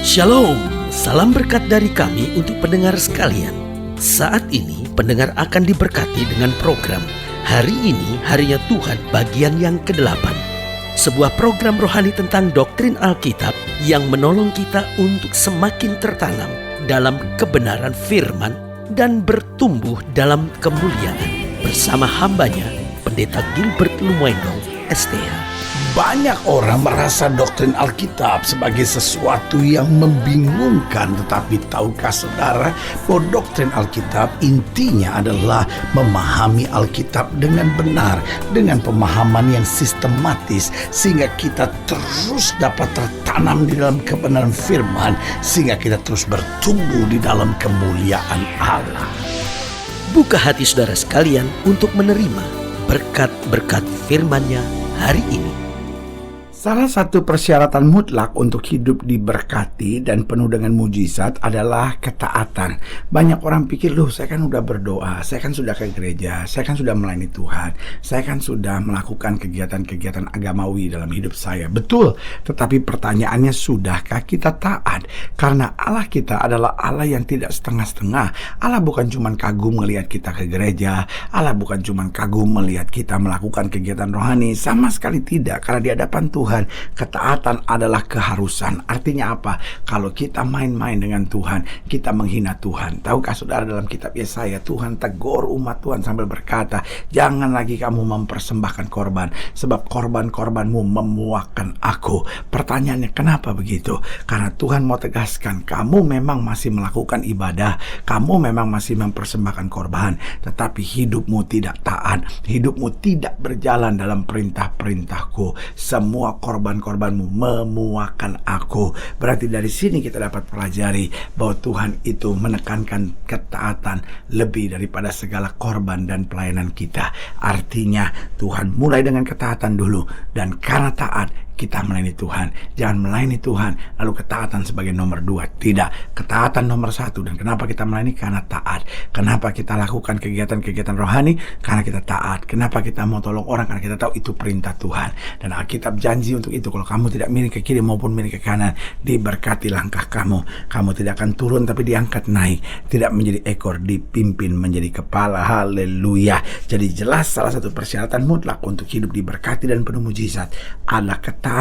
Shalom, salam berkat dari kami untuk pendengar sekalian. Saat ini pendengar akan diberkati dengan program Hari Ini Harinya Tuhan bagian yang ke-8. Sebuah program rohani tentang doktrin Alkitab yang menolong kita untuk semakin tertanam dalam kebenaran firman dan bertumbuh dalam kemuliaan. Bersama hambanya, Pendeta Gilbert Lumwendong, STH. Banyak orang merasa doktrin Alkitab sebagai sesuatu yang membingungkan. Tetapi tahukah saudara bahwa doktrin Alkitab intinya adalah memahami Alkitab dengan benar, dengan pemahaman yang sistematis, sehingga kita terus dapat tertanam di dalam kebenaran firman, sehingga kita terus bertumbuh di dalam kemuliaan Allah. Buka hati saudara sekalian untuk menerima berkat-berkat firman-Nya hari ini. Salah satu persyaratan mutlak untuk hidup diberkati dan penuh dengan mujizat adalah ketaatan. Banyak orang pikir, loh saya kan sudah berdoa, saya kan sudah ke gereja, saya kan sudah melayani Tuhan, saya kan sudah melakukan kegiatan-kegiatan agamawi dalam hidup saya. Betul, tetapi pertanyaannya, sudahkah kita taat? Karena Allah kita adalah Allah yang tidak setengah-setengah. Allah bukan cuma kagum melihat kita ke gereja, Allah bukan cuma kagum melihat kita melakukan kegiatan rohani, sama sekali tidak. Karena di hadapan Tuhan, ketaatan adalah keharusan. Artinya apa? Kalau kita main-main dengan Tuhan, kita menghina Tuhan. Tahukah saudara, dalam kitab Yesaya, Tuhan tegur umat Tuhan sambil berkata, jangan lagi kamu mempersembahkan korban, sebab korban-korbanmu memuakkan aku. Pertanyaannya, kenapa begitu? Karena Tuhan mau tegaskan, kamu memang masih melakukan ibadah, kamu memang masih mempersembahkan korban, tetapi hidupmu tidak taat, hidupmu tidak berjalan dalam perintah-perintahku. Semua korban-korbanmu memuakkan aku. Berarti dari sini kita dapat pelajari bahwa Tuhan itu menekankan ketaatan lebih daripada segala korban dan pelayanan kita. Artinya Tuhan mulai dengan ketaatan dulu, dan karena taat kita melayani Tuhan. Jangan melayani Tuhan lalu ketaatan sebagai nomor 2. Tidak, ketaatan nomor 1. Dan kenapa kita melayani? Karena taat. Kenapa kita lakukan kegiatan-kegiatan rohani? Karena kita taat. Kenapa kita mau tolong orang? Karena kita tahu itu perintah Tuhan. Dan Alkitab janji untuk itu. Kalau kamu tidak miring ke kiri maupun miring ke kanan, diberkati langkah kamu. Kamu tidak akan turun tapi diangkat naik. Tidak menjadi ekor, dipimpin menjadi kepala. Haleluya. Jadi jelas salah satu persyaratan mutlak untuk hidup diberkati dan penuh mujizat adalah ketaatan.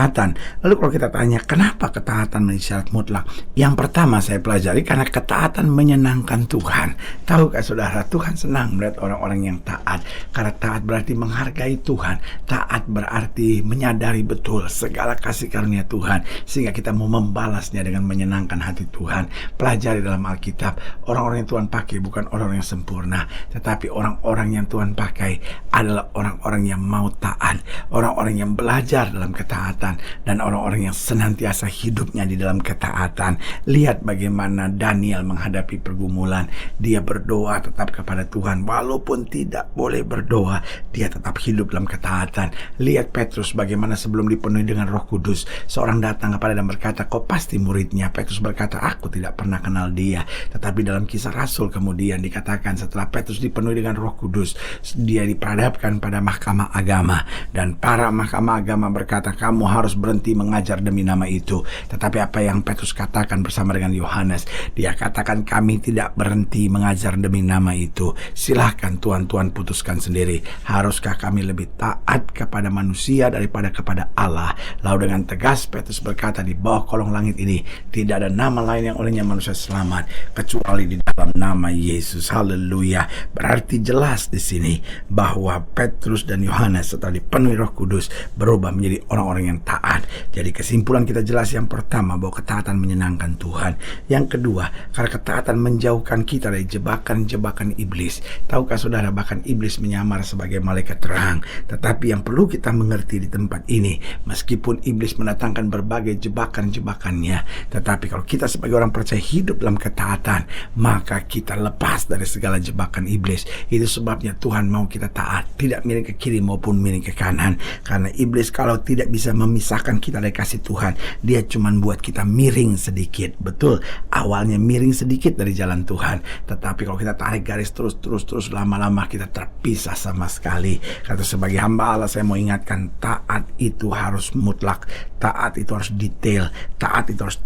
Lalu kalau kita tanya, kenapa ketaatan menjadi syarat mutlak? Yang pertama saya pelajari, karena ketaatan menyenangkan Tuhan. Tahukah saudara, Tuhan senang melihat orang-orang yang taat. Karena taat berarti menghargai Tuhan. Taat berarti menyadari betul segala kasih karunia Tuhan, sehingga kita mau membalasnya dengan menyenangkan hati Tuhan. Pelajari dalam Alkitab, orang-orang yang Tuhan pakai bukan orang yang sempurna, tetapi orang-orang yang Tuhan pakai adalah orang-orang yang mau taat, orang-orang yang belajar dalam ketaatan, dan orang-orang yang senantiasa hidupnya di dalam ketaatan. Lihat bagaimana Daniel menghadapi pergumulan. Dia berdoa tetap kepada Tuhan, walaupun tidak boleh berdoa, dia tetap hidup dalam ketaatan. Lihat Petrus bagaimana sebelum dipenuhi dengan Roh Kudus, seorang datang kepada dan berkata, kau pasti muridnya. Petrus berkata, aku tidak pernah kenal dia. Tetapi dalam Kisah Rasul kemudian dikatakan, setelah Petrus dipenuhi dengan Roh Kudus, dia diperhadapkan pada mahkamah agama, dan para mahkamah agama berkata, kamu harus berhenti mengajar demi nama itu. Tetapi apa yang Petrus katakan bersama dengan Yohanes? Dia katakan, kami tidak berhenti mengajar demi nama itu. Silahkan Tuhan putuskan sendiri. Haruskah kami lebih taat kepada manusia daripada kepada Allah? Lalu dengan tegas Petrus berkata, di bawah kolong langit ini tidak ada nama lain yang olehnya manusia selamat kecuali di dalam nama Yesus. Haleluya. Berarti jelas di sini bahwa Petrus dan Yohanes setelah dipenuhi Roh Kudus berubah menjadi orang-orang yang taat. Jadi kesimpulan kita jelas, yang pertama bahwa ketaatan menyenangkan Tuhan. Yang kedua, karena ketaatan menjauhkan kita dari jebakan-jebakan iblis. Tahukah saudara, bahkan iblis menyamar sebagai malaikat terang. Tetapi yang perlu kita mengerti di tempat ini, meskipun iblis mendatangkan berbagai jebakan-jebakannya, tetapi kalau kita sebagai orang percaya hidup dalam ketaatan, maka kita lepas dari segala jebakan iblis. Itu sebabnya Tuhan mau kita taat, tidak miring ke kiri maupun miring ke kanan. Karena iblis kalau tidak bisa memisahkan kita dari kasih Tuhan, dia cuma buat kita miring sedikit. Betul, awalnya miring sedikit dari jalan Tuhan, tetapi kalau kita tarik garis terus, lama-lama kita terpisah sama sekali. Kata sebagai hamba Allah, saya mau ingatkan, taat itu harus mutlak, taat itu harus detail, taat itu harus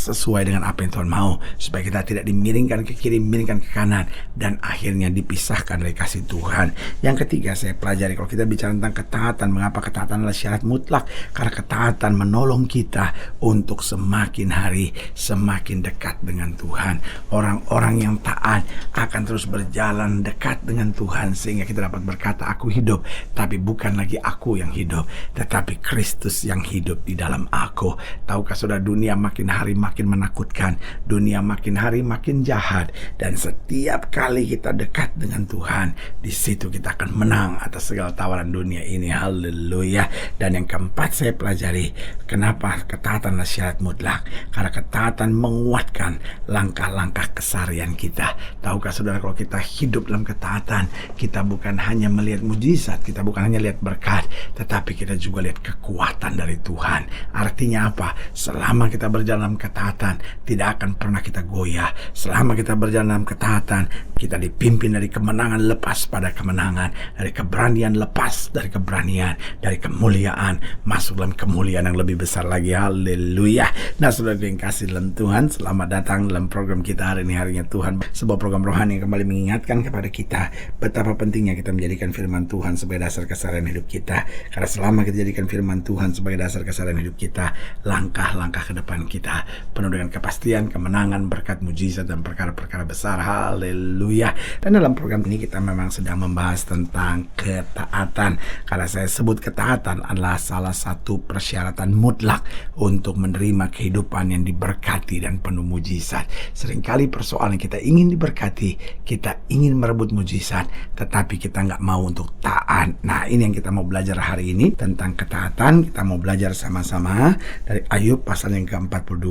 sesuai dengan apa yang Tuhan mau, supaya kita tidak dimiringkan ke kiri, miringkan ke kanan, dan akhirnya dipisahkan dari kasih Tuhan. Yang ketiga saya pelajari, kalau kita bicara tentang ketaatan, mengapa ketaatan adalah syarat mutlak? Karena ketaatan menolong kita untuk semakin hari semakin dekat dengan Tuhan. Orang-orang yang taat akan terus berjalan dekat dengan Tuhan, sehingga kita dapat berkata, aku hidup, tapi bukan lagi aku yang hidup, tetapi Kristus yang hidup di dalam aku. Tahukah saudara, dunia makin hari makin menakutkan, dunia makin hari makin jahat, dan setiap kali kita dekat dengan Tuhan, di situ kita akan menang atas segala tawaran dunia ini. Haleluya. Dan yang keempat saya pelajari, kenapa ketaatan adalah syarat mutlak? Karena ketaatan menguatkan langkah-langkah keseharian kita. Tahukah saudara, kalau kita hidup dalam ketaatan, kita bukan hanya melihat mujizat, kita bukan hanya lihat berkat, tetapi kita juga lihat kekuatan dari Tuhan. Artinya apa? Selama kita berjalan dalam ketaatan, tidak akan pernah kita goyah. Selama kita berjalan dalam ketaatan, kita dipimpin dari kemenangan lepas pada kemenangan, dari keberanian lepas dari keberanian, dari kemuliaan masuk dalam kemuliaan yang lebih besar lagi. Haleluya. Nah, saudara yang kasih dalam Tuhan, selamat datang dalam program kita hari ini, Harinya Tuhan, sebuah program rohani yang kembali mengingatkan kepada kita betapa pentingnya kita menjadikan firman Tuhan sebagai dasar keseharian hidup kita. Karena selama kita jadikan firman Tuhan sebagai dasar keseharian hidup kita, langkah-langkah ke depan kita penuh dengan kepastian, kemenangan, berkat, mujizat, dan perkara-perkara besar. Haleluya. Dan dalam program ini kita memang sedang membahas tentang ketaatan. Karena saya sebut ketaatan adalah salah satu persyaratan mutlak untuk menerima kehidupan yang diberkati dan penuh mujizat. Seringkali persoalan kita ingin diberkati, kita ingin merebut mujizat, tetapi kita nggak mau untuk taat. Nah, ini yang kita mau belajar hari ini tentang ketaatan. Kita mau belajar sama-sama dari Ayub pasal yang ke-42.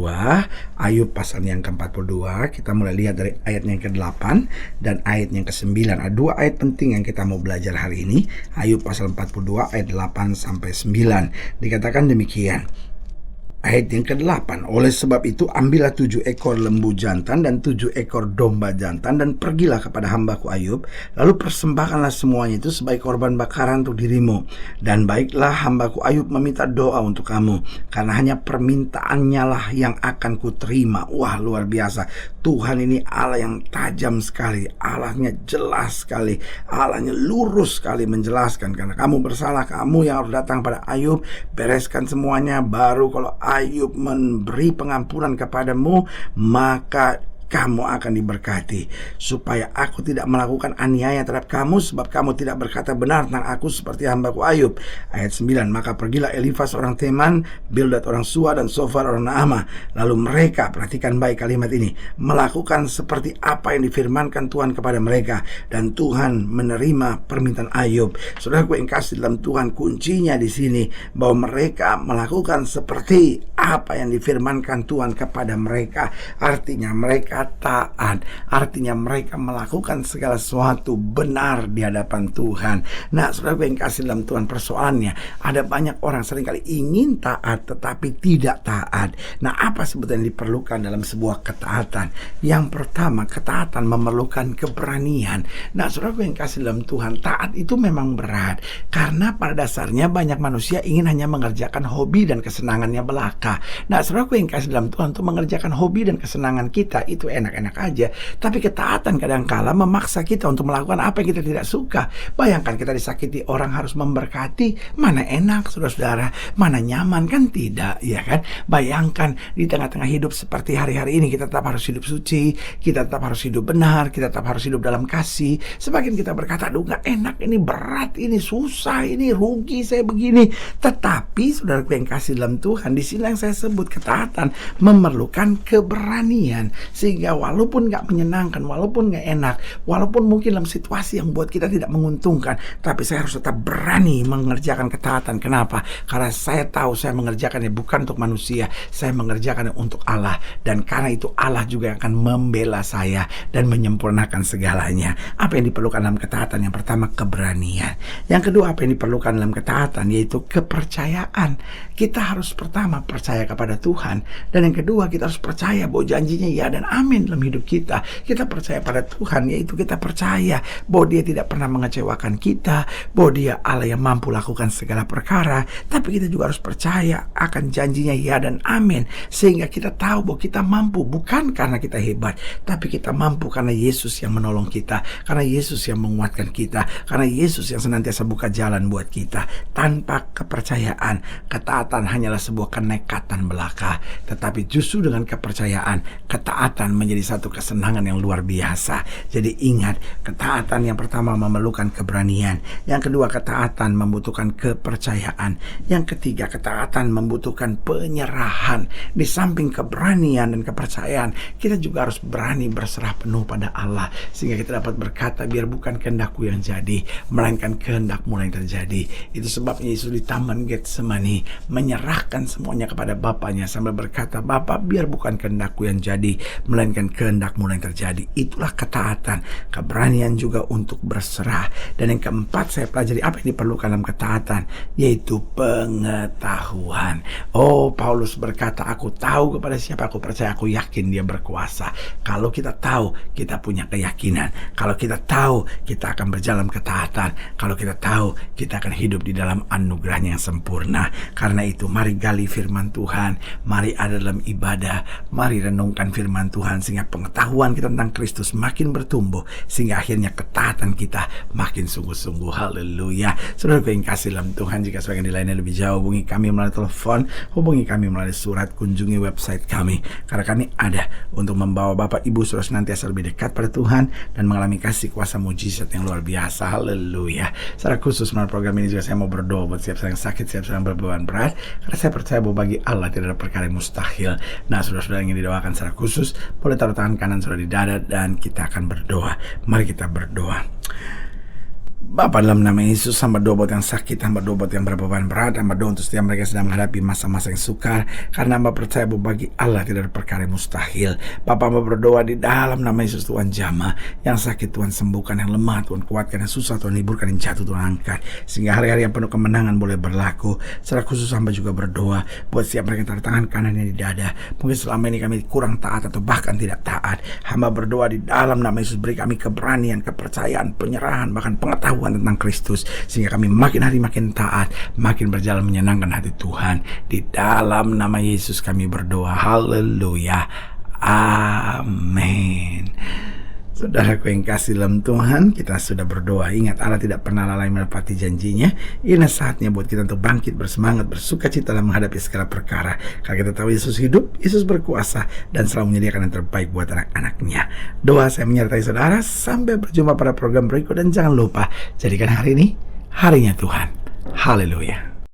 Ayub pasal yang ke-42, kita mulai lihat dari ayat yang ke-8 dan ayat yang ke-9. Ada dua ayat penting yang kita mau belajar hari ini. Ayub pasal 42 ayat 8 sampai 9. Dikatakan demikian. Ayat yang ke-8, oleh sebab itu ambillah 7 ekor lembu jantan dan 7 ekor domba jantan, dan pergilah kepada hambaku Ayub, lalu persembahkanlah semuanya itu sebagai korban bakaran untuk dirimu. Dan baiklah hambaku Ayub meminta doa untuk kamu, karena hanya permintaannya lah yang akan kuterima. Wah, luar biasa. Tuhan ini Allah yang tajam sekali, Allahnya jelas sekali, Allahnya lurus sekali menjelaskan. Karena kamu bersalah, kamu yang harus datang pada Ayub, bereskan semuanya, baru kalau Ayub memberi pengampunan kepadamu, maka kamu akan diberkati. Supaya aku tidak melakukan aniaya terhadap kamu, sebab kamu tidak berkata benar tentang aku seperti hambaku Ayub. Ayat 9, maka pergilah Elifas orang Teman, Bildad orang Sua, dan Sofar orang Naamah. Lalu mereka, perhatikan baik kalimat ini, melakukan seperti apa yang difirmankan Tuhan kepada mereka, dan Tuhan menerima permintaan Ayub. Saudaraku yang kasih dalam Tuhan, kuncinya di sini bahwa mereka melakukan seperti apa yang difirmankan Tuhan kepada mereka. Artinya mereka taat, artinya mereka melakukan segala sesuatu benar di hadapan Tuhan. Nah, saudara yang kasih dalam Tuhan, persoalannya ada banyak orang seringkali ingin taat tetapi tidak taat. Nah, apa sebetulnya yang diperlukan dalam sebuah ketaatan? Yang pertama, ketaatan memerlukan keberanian. Nah, saudara yang kasih dalam Tuhan, taat itu memang berat karena pada dasarnya banyak manusia ingin hanya mengerjakan hobi dan kesenangannya belaka. Nah, saudara yang kasih dalam Tuhan, untuk mengerjakan hobi dan kesenangan kita itu enak-enak aja, tapi ketaatan kadangkala memaksa kita untuk melakukan apa yang kita tidak suka. Bayangkan kita disakiti orang harus memberkati, mana enak saudara-saudara, mana nyaman, kan tidak, ya kan? Bayangkan di tengah-tengah hidup seperti hari-hari ini, kita tetap harus hidup suci, kita tetap harus hidup benar, kita tetap harus hidup dalam kasih. Sebagian kita berkata, aduh gak enak, ini berat, ini susah, ini rugi saya begini. Tetapi saudara yang kasih dalam Tuhan, di sini yang saya sebut ketaatan memerlukan keberanian. Sehingga walaupun gak menyenangkan, walaupun gak enak, walaupun mungkin dalam situasi yang buat kita tidak menguntungkan, tapi saya harus tetap berani mengerjakan ketaatan. Kenapa? Karena saya tahu saya mengerjakannya bukan untuk manusia, saya mengerjakannya untuk Allah. Dan karena itu Allah juga akan membela saya dan menyempurnakan segalanya. Apa yang diperlukan dalam ketaatan? Yang pertama, keberanian. Yang kedua, apa yang diperlukan dalam ketaatan? Yaitu kepercayaan. Kita harus pertama percaya kepada Tuhan, dan yang kedua kita harus percaya bahwa janjinya ya dan amin amin dalam hidup kita. Kita percaya pada Tuhan, yaitu kita percaya bahwa Dia tidak pernah mengecewakan kita, bahwa Dia Allah yang mampu lakukan segala perkara. Tapi kita juga harus percaya akan janjinya ya dan amin, sehingga kita tahu bahwa kita mampu, bukan karena kita hebat, tapi kita mampu karena Yesus yang menolong kita, karena Yesus yang menguatkan kita, karena Yesus yang senantiasa buka jalan buat kita. Tanpa kepercayaan, ketaatan hanyalah sebuah kenekatan belaka. Tetapi justru dengan kepercayaan, ketaatan menjadi satu kesenangan yang luar biasa. Jadi ingat, ketaatan yang pertama memerlukan keberanian. Yang kedua, ketaatan membutuhkan kepercayaan. Yang ketiga, ketaatan membutuhkan penyerahan. Di samping keberanian dan kepercayaan, kita juga harus berani berserah penuh pada Allah, sehingga kita dapat berkata, biar bukan kehendakku yang jadi, melainkan kehendak-Mu yang terjadi. Itu sebabnya Yesus di Taman Getsemani menyerahkan semuanya kepada Bapaknya sambil berkata, Bapa, biar bukan kehendakku yang jadi, melainkan kehendak-Mu yang terjadi. Itulah ketaatan. Keberanian juga untuk berserah. Dan yang keempat, saya pelajari apa yang diperlukan dalam ketaatan, yaitu pengetahuan. Oh, Paulus berkata, aku tahu kepada siapa aku percaya, aku yakin Dia berkuasa. Kalau kita tahu, kita punya keyakinan. Kalau kita tahu, kita akan berjalan ketaatan. Kalau kita tahu, kita akan hidup di dalam anugerahnya yang sempurna. Karena itu, mari gali firman Tuhan, mari ada dalam ibadah, mari renungkan firman Tuhan, sehingga pengetahuan kita tentang Kristus makin bertumbuh, sehingga akhirnya ketaatan kita makin sungguh-sungguh. Haleluya. Saudara yang kasih dalam Tuhan, jika sebagian lainnya lebih jauh, hubungi kami melalui telepon, hubungi kami melalui surat, kunjungi website kami, karena kami ada untuk membawa Bapak Ibu Saudara senantiasa lebih dekat pada Tuhan dan mengalami kasih kuasa mujizat yang luar biasa. Haleluya. Secara khusus melalui program ini juga saya mau berdoa buat siap sedang sakit, siap sedang berbeban berat, karena saya percaya bahwa bagi Allah tidak ada perkara yang mustahil. Nah, saudara-saudara yang ingin didoakan secara khusus, boleh taruh tangan kanan saudara di dada dan kita akan berdoa. Mari kita berdoa. Bapa, dalam nama Yesus, hamba doa buat yang sakit, hamba doa buat yang berbeban berat, hamba doa untuk setiap mereka yang sedang menghadapi masa-masa yang sukar, karena hamba percaya bahwa bagi Allah tidak ada perkara yang mustahil. Bapa, hamba berdoa di dalam nama Yesus, Tuhan jamah yang sakit, Tuhan sembuhkan, yang lemah Tuhan kuatkan, yang susah Tuhan liburkan, yang jatuh Tuhan angkat, sehingga hari-hari yang penuh kemenangan boleh berlaku. Secara khusus hamba juga berdoa buat setiap mereka yang taruh tangan kanannya di dada, mungkin selama ini kami kurang taat atau bahkan tidak taat. Hamba berdoa di dalam nama Yesus, beri kami keberanian, kepercayaan, penyerahan, bahkan pengetahuan tentang Kristus, sehingga kami makin hari makin taat, makin berjalan menyenangkan hati Tuhan. Di dalam nama Yesus kami berdoa. Haleluya. Amin. Saudaraku yang kasih dalam Tuhan, kita sudah berdoa. Ingat, Allah tidak pernah lalai menepati janjinya. Ini saatnya buat kita untuk bangkit, bersemangat, bersuka cita dalam menghadapi segala perkara. Karena kita tahu Yesus hidup, Yesus berkuasa, dan selalu menyediakan yang terbaik buat anak-anaknya. Doa saya menyertai saudara. Sampai berjumpa pada program berikut. Dan jangan lupa, jadikan hari ini harinya Tuhan. Haleluya.